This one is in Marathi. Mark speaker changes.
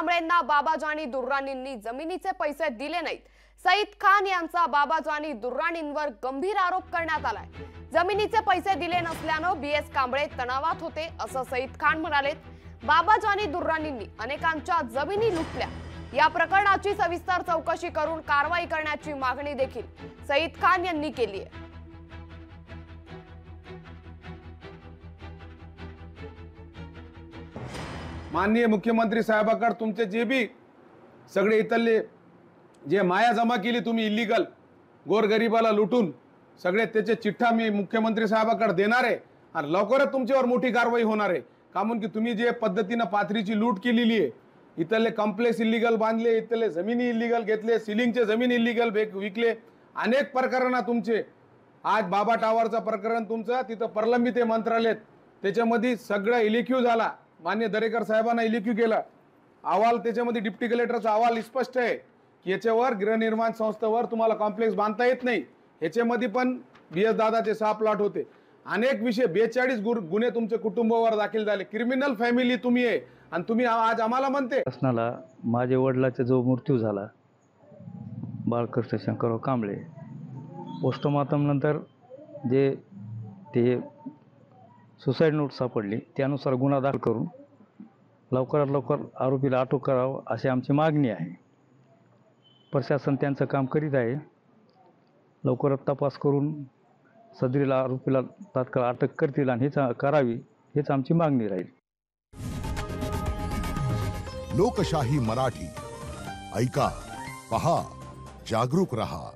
Speaker 1: कांबळेंना बाबाजानी दुर्राणींनी जमिनीचे पैसे दिले नाहीत। सईद खान यांचा बाबाजानी दुर्राणींवर गंभीर आरोप करण्यात आलाय। जमिनीचे पैसे दिले नसल्याने बीएस कांबळे तणावात होते असं सईद खान म्हणाले। बाबाजानी दुर्राणींनी अनेकांच्या जमिनी लुटल्या। या प्रकरणाची सविस्तर चौकशी करून कारवाई करण्याची मागणी देखील सईद खान यांनी केली आहे।
Speaker 2: माननीय मुख्यमंत्री साहेबाकडे तुमचे जे बी सगळे इथले जे माया जमा केली तुम्ही इल्लीगल गोरगरिबाला लुटून सगळे त्याचे चिठ्ठा मी मुख्यमंत्री साहेबाकडे देणार आहे आणि लवकरच तुमच्यावर मोठी कारवाई होणार आहे। कामून की तुम्ही जे पद्धतीने पाथरीची लूट केलेली आहे, इथले कॉम्प्लेक्स इल्लीगल बांधले, इथले जमिनी इल्लीगल घेतले, सिलिंगचे जमीन इल्लीगल विकले, अनेक प्रकरण तुमचे। आज बाबा टावरचं प्रकरण तुमचं तिथं प्रलंबित आहे मंत्रालयात, त्याच्यामध्ये सगळं इलेक्यू झाला। मान्य दरेकर साहेबांना इलेक्यू केला अहवाल, त्याच्यामध्ये डिप्टी कलेक्टरचा अहवाल स्पष्ट आहे की याच्यावर गृहनिर्माण संस्थेवर तुम्हाला कॉम्प्लेक्स बांधता येत नाही। ह्याच्यामध्ये पण बीएस दादाचे 6 प्लॉट होते। अनेक विषय 42 गुन्हे तुमच्या कुटुंबावर दाखल झाले। क्रिमिनल फॅमिली तुम्ही आहे आणि तुम्ही आज आम्हाला म्हणते।
Speaker 3: प्रश्नाला माझ्या वडिलाचा जो मृत्यू झाला बाळकृष्ण शंकरराव कांबळे, पोस्टमॉर्टम नंतर जे ते सुसाईड नोट सापडली त्यानुसार गुन्हा दाखल करून लवकरात लवकर आरोपीला अटक करावं अशी आमची मागणी आहे। प्रशासन त्यांचं काम करीत आहे। लवकरात तपास करून सदरील आरोपीला तात्काळ अटक करतील आणि हेच करावी हेच आमची मागणी राहील।
Speaker 4: लोकशाही मराठी ऐका, पहा, जागरूक रहा।